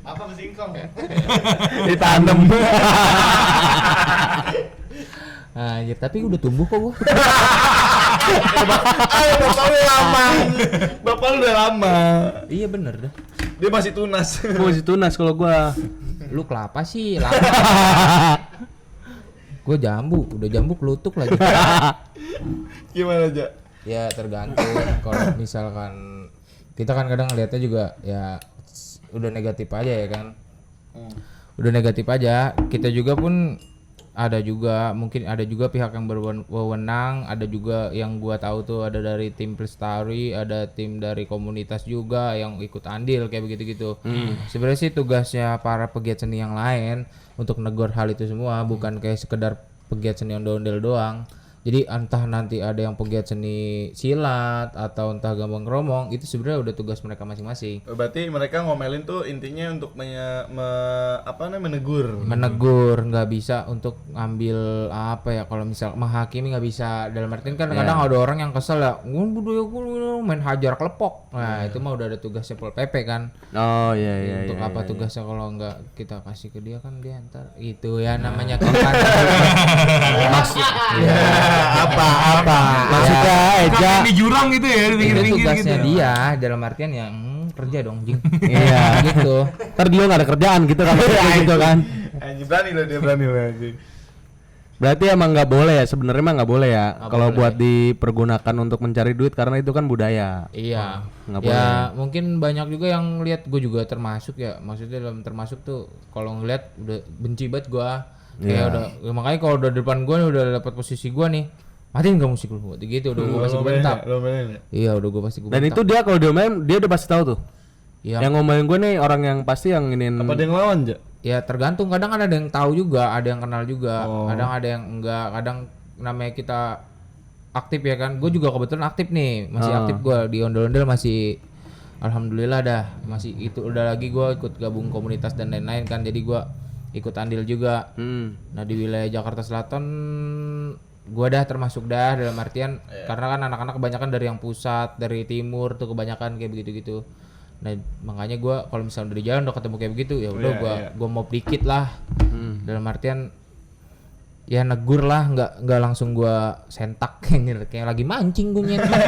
Apa kesingkong? Ditanam. Anjir, tapi udah tumbuh kok gua. Bapak lu lama. Bapak lu udah lama. Iya bener dah. Dia masih tunas. Gua masih tunas kalau gua. Lu kelapa sih lama. Gua jambu, udah jambu kelutuk lagi. Gimana aja? Ya tergantung. Kalau misalkan kita kan kadang ngeliatnya juga ya udah negatif aja ya kan. Udah negatif aja. Kita juga pun mungkin ada juga pihak yang berwenang, ada juga yang gua tahu tuh ada dari tim pelestari, ada tim dari komunitas juga yang ikut andil kayak begitu-gitu. Sebenarnya sih tugasnya para pegiat seni yang lain untuk negor hal itu semua, bukan kayak sekedar pegiat seni ondel-ondel doang. Jadi entah nanti ada yang pegiat seni silat atau entah gambang kromong, itu sebenarnya udah tugas mereka masing-masing. Berarti mereka ngomelin tuh intinya untuk menegur. Menegur, nggak bisa untuk ngambil apa ya, kalau misal menghakimi nggak bisa. Dalam artian kan kadang ada orang yang kesel ya, budaya gue main hajar kelepok. Nah itu mah udah ada tugasnya Pol PP kan. Oh iya. Untuk apa tugasnya kalau nggak kita kasih ke dia kan dia ntar itu ya namanya konten. Maksud Maksudnya Eja Di jurang gitu ya, di itu pinggir-pinggir tugasnya gitu. dia dalam artian yang kerja dong jing. Iya. Gitu. Ntar dia nggak ada kerjaan gitu kan gitu kan. Anjing berani loh dia anjing. Berarti emang nggak boleh ya, sebenarnya emang nggak boleh ya kalau boleh. buat dipergunakan untuk mencari duit karena itu kan budaya. Iya. Nggak Ya mungkin banyak juga yang lihat, gue juga termasuk ya. Maksudnya dalam termasuk tuh kalau ngeliat udah benci banget gua. Kayak udah ya makanya kalau udah depan gua nih, udah dapat posisi gua nih. Matiin enggak musik lu gitu udah gua pasti bentak. Iya, udah gua pasti gua Dan bentak. itu dia kalau dia main dia udah pasti tahu tuh. Iya. Yang ngomelin gue nih orang yang pasti yang ingin Apa ada yang lawan, Ja? Ya tergantung, kadang ada yang tahu juga, ada yang kenal juga, kadang ada yang enggak, kadang namanya kita aktif ya kan. Gue juga kebetulan aktif nih, masih aktif gue di ondel-ondel masih, alhamdulillah dah masih itu. Udah lagi gue ikut gabung komunitas dan lain-lain kan, jadi gue ikut andil juga. Nah di wilayah Jakarta Selatan gue dah termasuk dah dalam artian karena kan anak-anak kebanyakan dari yang pusat, dari timur tuh kebanyakan kayak begitu-gitu. Nah makanya gue kalau misalnya udah di jalan udah ketemu kayak begitu ya udah gue mau dikit lah. Dalam artian ya negur lah, nggak langsung gue sentak kayak lagi mancing gue nyentak.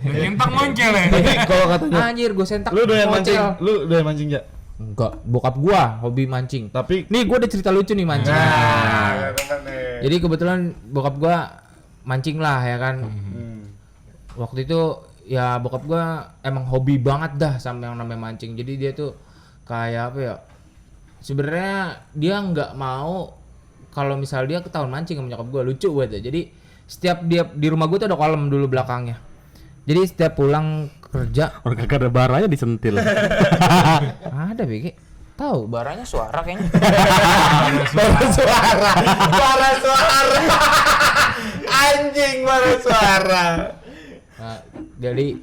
Nyentak moncel ya. Kalau katanya Anjir gue sentak. lu doyan mancing, ngocel. lu doyan mancing, Ja? Enggak, bokap gua hobi mancing. Tapi Nih gue ada cerita lucu nih mancing. nih. Jadi kebetulan bokap gua mancing lah ya kan. Waktu itu ya bokap gua emang hobi banget dah sama yang namanya mancing. Jadi dia tuh kayak apa ya? Sebenarnya dia nggak mau kalau misal dia ketahuan mancing sama nyokap gua, lucu banget ya. Jadi setiap dia di rumah gua tuh ada kolam dulu belakangnya. Jadi setiap pulang kerja orang kagak ada baranya disentil. ada BG. Tahu baranya suara kayaknya. Suara. Anjing bara suara. Nah, jadi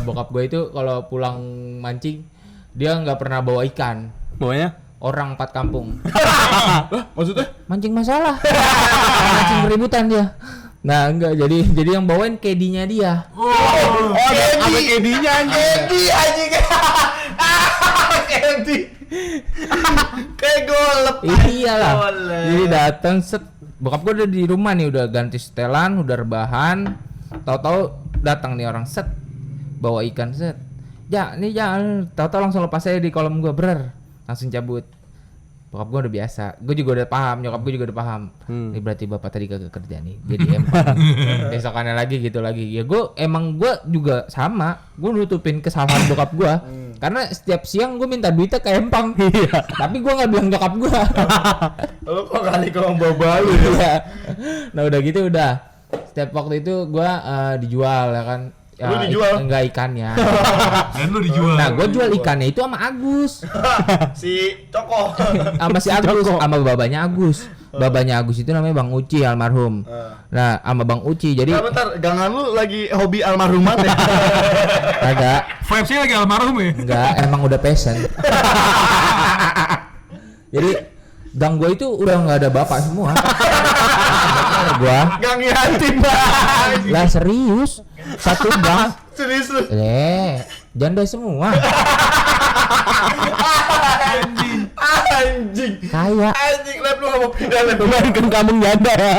bokap gue itu kalau pulang mancing dia nggak pernah bawa ikan. Bawanya Orang 4 kampung. Maksudnya? Mancing masalah. Mancing keributan dia. Nah enggak, jadi yang bawain kedinya dia. Ada kedinya anjing. Kedi. Kayak golep. Iyalah. Jadi datang set, bokap gue udah di rumah nih, udah ganti setelan, udah rebahan. Tahu-tahu datang nih orang set, bawa ikan set. Ja, nih jangan. Tahu-tahu langsung lepas aja di kolam gue, langsung cabut. Bokap gue udah biasa, gue juga udah paham, nyokap gue juga udah paham. Ini berarti bapak tadi kagak kerja nih, jadi empang. Besokannya lagi gitu lagi. Ya gue juga sama, gue nutupin kesalahan bokap gue. Karena setiap siang gue minta duitnya ke empang. Tapi gue nggak bilang nyokap gue. Lu kok kali kalau bawa lu? Iya. Nah udah gitu udah. Setiap waktu itu gue dijual ya kan. Ya, Lu dijual? Enggak ikannya. Dan lu dijual. Nah gue jual ikannya itu sama Agus. Si Coko. Sama si Agus, sama babanya Agus. Babanya Agus itu namanya Bang Uci almarhum. Nah, sama Bang Uci. Jadi Nah, bentar, gangan lu lagi hobi almarhumat ya? kagak, Vibes-nya lagi almarhum ya. enggak, emang udah passion. Jadi gang gua itu udah nggak ada bapak semua. Gua Gang yatim banget. lah serius. Satu gang Serius lu? janda semua. Anjing. Kaya, Anjing, lab lu gak mau pindah lab. main ke kampung janda ya.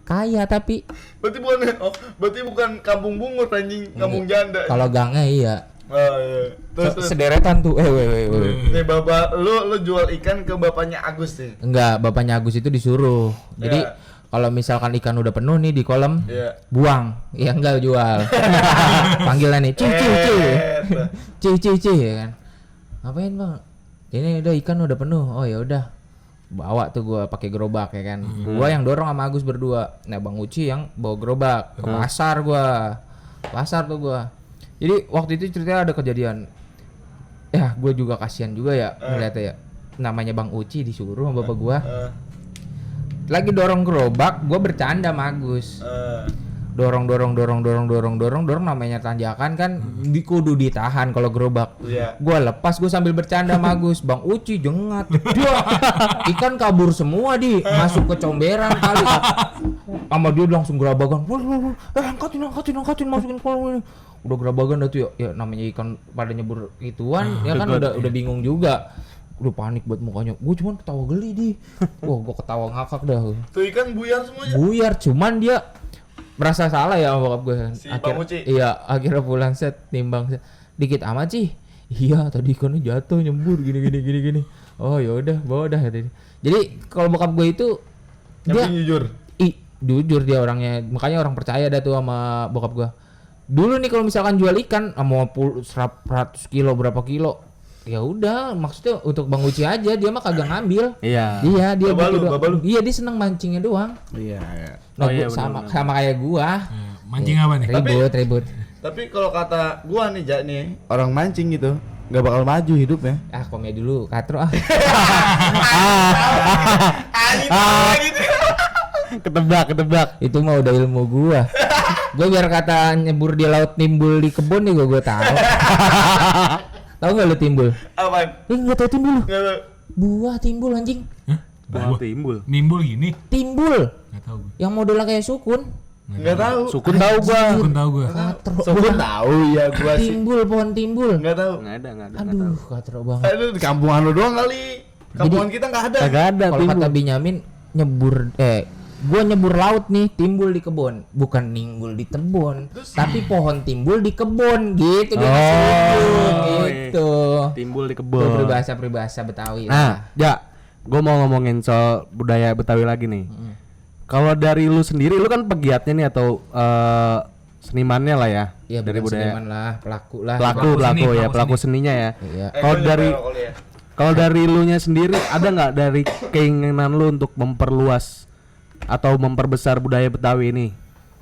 kaya tapi Berarti bukan kampung bungut anjing, kampung janda. kalau gangnya iya. Oh iya. Terus Sederetan tuh. nih bapak lu jual ikan ke bapaknya Agus nih. Enggak, bapaknya Agus itu disuruh. Jadi Ya. kalau misalkan ikan udah penuh nih di kolam, Iya. buang. Ya enggak jual. Panggilan nih, Ci ya kan. Ngapain, Bang? Ini udah ikan udah penuh. Oh ya udah. Bawa tuh gua pakai gerobak ya kan. Gua yang dorong sama Agus berdua. Nah, Bang Uci yang bawa gerobak ke pasar gua. Pasar tuh gua. Jadi waktu itu ceritanya ada kejadian. Ya, gue juga kasihan juga ya ngeliatnya ya. Namanya Bang Uci disuruh sama bapak gua. lagi dorong gerobak, gue bercanda sama Agus. Dorong namanya tanjakan kan kudu ditahan kalau gerobak. Gua lepas, gue sambil bercanda sama Agus, Bang Uci jengat. Dia ikan kabur semua masuk ke comberan kali. Sama dia langsung gerabagan. Angkatin masukin kolam. Udah gerabagan dah tuh ya namanya ikan pada nyebur gituan ya kan udah bingung juga. Udah panik buat mukanya. Gue cuman ketawa geli Wah, gue ketawa ngakak dah. Tuh ikan buyar semuanya. Buyar, cuman dia merasa salah ya bokap gue. Bang Uci. Iya, akhirnya pulang timbang dikit amat sih. Iya, tadi ikannya jatuh nyembur gini. Oh ya udah, bawa dah katanya. Jadi kalau bokap gue itu dia jujur dia orangnya, makanya orang percaya dah tuh sama bokap gue. Dulu nih kalau misalkan jual ikan mau 100 kilo berapa kilo, ya udah maksudnya untuk Bang Uci aja, dia mah kagak ngambil. Iya dia babalu. Iya, dia seneng mancingnya doang. Iya. Nah, sama kayak gua. Mancing apa nih? Ribut. Tapi kalau kata gua nih Jak nih, orang mancing gitu nggak bakal maju hidupnya. Komedi dulu, katro Ketebak. Itu mah udah ilmu gua. Gua biar kata nyebur di laut timbul di kebun nih gua tahu. Tahu nggak lu timbul? Apaan? Nggak tahu timbul. Nggak tahu. Buah timbul anjing. Buah timbul. Nimbul gini? Timbul. Nggak tahu gue. Yang modelnya kayak sukun. Nggak tahu. Sukun tahu gua. Sukun tahu gue. Katro. Sukun tahu ya gua sih. Timbul, pohon timbul. Nggak tahu. Nggak ada. Aduh, katro banget. Aduh, di kampungan lu doang kali. Kampungan kita nggak ada. Kagak ada Kalau timbul. kata Benyamin gua nyebur laut nih, timbul di kebun, bukan ninggul di tebon, tapi pohon timbul di kebun, gitu dia gitu. Timbul di Itu kebun. peribahasa Betawi. Nah, gue mau ngomongin soal budaya Betawi lagi nih. Kalau dari lu sendiri, lu kan pegiatnya nih atau senimannya lah ya? Iya, dari bukan budaya. seniman lah, pelaku lah. Pelaku seninya ya. Iya. Kalau dari lu nya sendiri, ada nggak dari keinginan lu untuk memperluas atau memperbesar budaya Betawi ini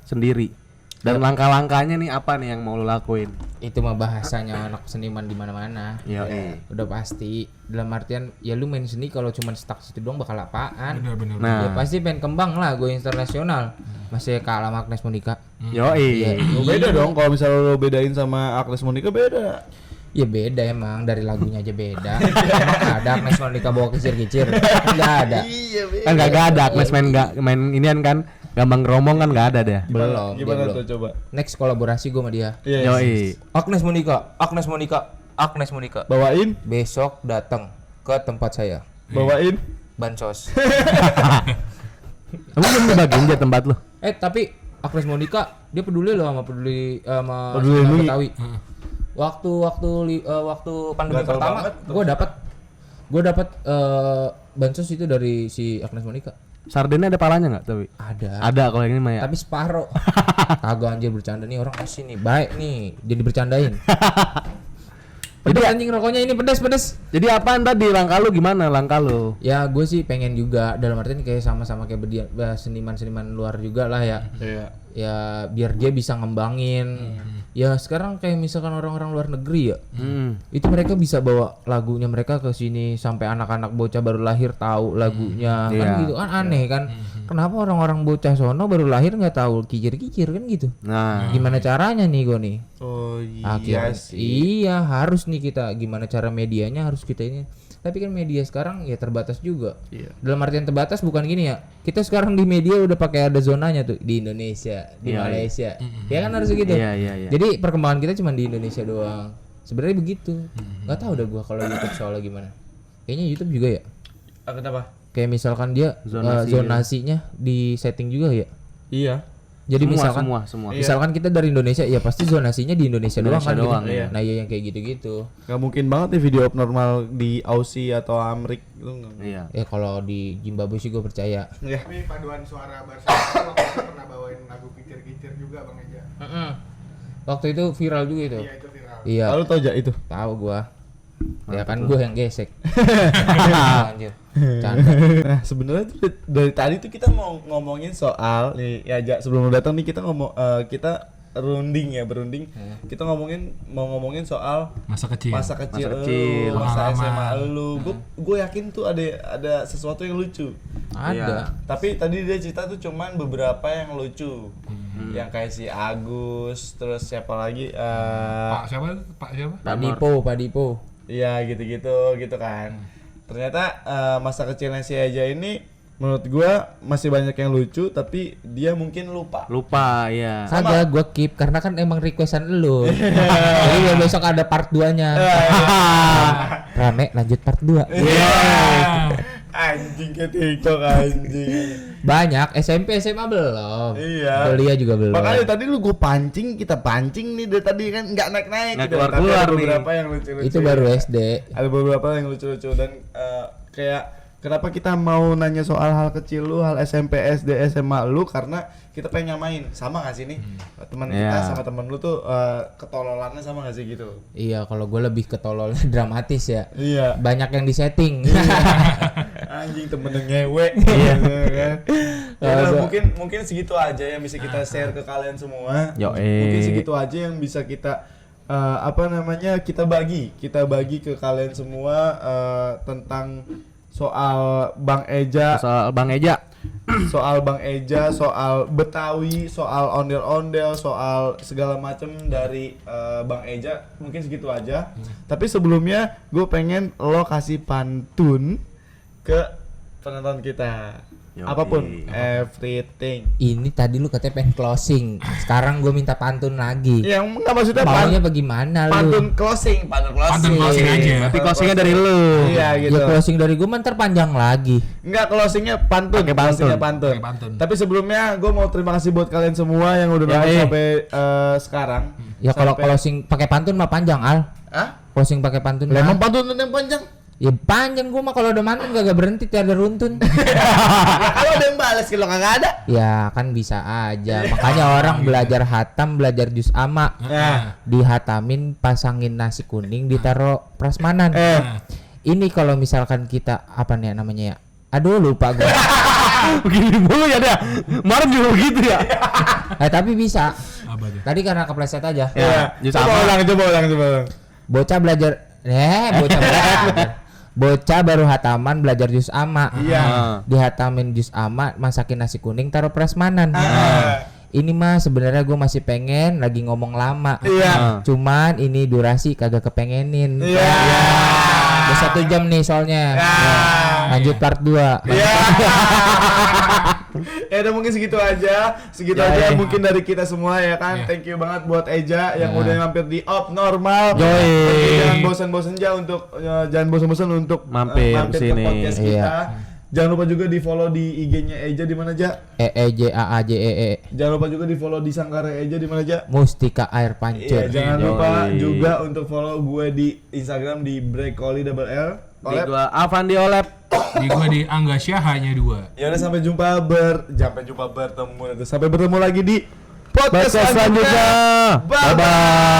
sendiri? Dan langkah-langkahnya nih apa nih yang mau lu lakuin? Itu mah bahasanya anak seniman di mana-mana. Iya. Udah pasti. Dalam artian ya lu main seni kalau cuma stuck situ doang bakal apaan? Bener. Ya Nah, pasti pengen kembang lah, gue internasional. Masih kalah sama Agnes Monica. yoi. Beda dong kalau misalnya lo bedain sama Agnes Monica beda. Ya beda emang, dari lagunya aja beda. Emang ada Agnes Monica bawa kicir-kicir? Nggak ada. Iya, beda. Kan gak ada Agnes main inian kan, gambang geromong kan gak ada deh. Belum. Gimana dia tuh belum. coba? Next kolaborasi gue sama dia. Yoi. Agnes Monica. Bawain, Besok datang ke tempat saya. bawain. Bansos. Kamu belum dibagiin aja tempat lu? Tapi Agnes Monica dia peduli loh sama Peduli seniman lindungi. Betawi. Waktu pandemi Gatal pertama banget. gue dapat bansos itu dari si Agnes Monica. Sardennya ada palanya nggak tapi? Ada kalau yang ini mah ya. Tapi separuh. Kagak anjir, bercanda nih orang asli nih, baik nih, jadi bercandain. Pedes anjing rokoknya ini pedes. Jadi apaan tadi langkah lu gimana langkah lu? Ya gue sih pengen juga, dalam artian kayak sama-sama kayak seniman-seniman luar juga lah ya. Iya. Ya biar dia bisa ngembangin. Ya sekarang kayak misalkan orang-orang luar negeri ya, itu mereka bisa bawa lagunya mereka ke sini sampai anak-anak bocah baru lahir tahu lagunya, kan Iya. gitu kan aneh kan. Kenapa orang-orang bocah sono baru lahir nggak tahu kikir-kikir kan gitu? Nah, Gimana caranya nih gue nih? Oh Akhirnya, iya harus nih kita gimana cara medianya harus kita ini. Tapi kan media sekarang ya terbatas juga. Iya. Dalam artian terbatas bukan gini ya. Kita sekarang di media udah pakai ada zonanya tuh di Indonesia, di Iya, Malaysia. Ya kan harus gitu. Iya. Jadi perkembangan kita cuma di Indonesia doang. Sebenarnya begitu. Nggak tahu udah gua kalau YouTube soalnya gimana. Kayaknya YouTube juga ya. Kenapa? Kayak misalkan dia zonasinya di setting juga ya. Iya. Jadi semua. misalkan kita dari Indonesia ya pasti zonasinya di Indonesia doang kan doang, gitu. iya. Nah, iya yang kayak gitu-gitu. Gak mungkin banget nih video abnormal di Aussie atau Amrik gitu. Iya. Ya kalau di Zimbabwe sih gue percaya. Ya. Tapi paduan suara Barcelona waktu itu pernah bawain lagu kicir-kicir juga Bang Eja. Waktu itu viral juga itu. Iya itu viral. Iya. Lalu tau Jak itu? Tahu gua. Ya kan gua yang gesek. Anjir. Canda. Nah sebenarnya tuh dari tadi tuh kita mau ngomongin soal nih ya Jak, sebelum lu datang nih kita kita berunding. Kita mau ngomongin soal Masa kecil. masa kecil, Masa kecil. masa Pengalaman. SMA lu. Gue yakin tuh ada sesuatu yang lucu Ada. Tapi tadi dia cerita tuh cuman beberapa yang lucu. Yang kayak si Agus, terus siapa lagi? Pak siapa? Pak Dipo. Iya gitu-gitu gitu kan. Ternyata masa kecilnya si Eja ini menurut gua masih banyak yang lucu tapi dia mungkin lupa. Lupa ya. Kagak gua keep karena kan emang requestan lu. Jadi ya besok ada part 2-nya. Rame lanjut part 2. Anjing ke TikTok anjing. Banyak SMP SMA belum. Iya. Kuliah juga belum. Makanya tadi lu gua pancing, kita pancing nih dari tadi kan nggak naik-naik Nggak gitu. Tapi keluar-keluar ada nih. beberapa yang lucu-lucu. Itu baru ya. SD. Ada beberapa yang lucu-lucu dan kayak kenapa kita mau nanya soal hal kecil lu, hal SMP, SD, SMA lu karena kita pengen nyamain. Sama gak sih nih? Teman kita Iya. sama temen lu tuh ketololannya sama gak sih gitu? Iya, kalau gue lebih ke tolol dramatis ya. Iya. Banyak yang disetting. Anjing temen yang ngewe. Iya kan. Ya udah, mungkin segitu aja yang bisa kita share ke kalian semua. Mungkin segitu aja yang bisa kita kita bagi ke kalian semua tentang soal Bang Eja, Soal Bang Eja. soal Bang Eja, soal Betawi, soal ondel-ondel, soal segala macem dari Bang Eja. Mungkin segitu aja. Tapi sebelumnya gue pengen lo kasih pantun ke penonton kita. Yoi. Apapun, everything. Ini tadi lu katanya pengen closing. Sekarang gue minta pantun lagi. Yang enggak maksudnya Maunya bagaimana lu? pantun closing. Pantun closing aja. Tapi closingnya dari lu. Iya gitu. Ya closing dari gue ntar panjang lagi. Enggak, closingnya pantun. Pakai pantun. Closingnya pantun. Pakai pantun. Tapi sebelumnya gue mau terima kasih buat kalian semua yang udah nonton sampai sekarang. Ya kalau Sampai- closing pakai pantun mah panjang Al. Hah? Closing pakai pantun Lah, emang mah. pantun yang panjang? Ya panjang gue mah kalau udah mantun gak berhenti tiada runtun. Kalau ada yang balas kalau kagak ada. Ya kan bisa aja. Makanya orang belajar hatam, belajar juz ama. Nah, Dihatamin, pasangin nasi kuning, ditaro prasmanan. Ini kalau misalkan kita apa nih namanya ya? Aduh lupa gue. Begini mulu ya dia. Kemarin juga begitu ya. Tapi bisa. Apa aja? Tadi karena kepleset aja. Ya, jus coba apa? coba ulang. Bocah belajar bocah baru hataman belajar juz ama. Iya. Dihatamin juz ama, masakin nasi kuning, taruh prasmanan. Ini mah sebenarnya gue masih pengen lagi ngomong lama. Iya. Cuman ini durasi kagak kepengenin. Iya. Udah 1 jam nih soalnya. Lanjut part 2. Iya. Ya udah mungkin segitu aja mungkin dari kita semua ya kan. Thank you banget buat Eja yang udah mampir di Normal. Jangan bosan-bosan untuk Mampir ke sini. podcast Iya. kita. Jangan lupa juga di follow di IG-nya Eja di mana aja. EEJAAJEE Jangan lupa juga di follow di Sangkara Eja di mana aja. Mustika Air Iya, Pancur. jangan lupa Yoi. juga untuk follow gue di Instagram di Brekoli double L. Di gua Avandi Olep. Di gua di Angga Syah hanya 2. Ya udah sampai jumpa bertemu. Sampai bertemu lagi di podcast Podcast selanjutnya. Bye bye.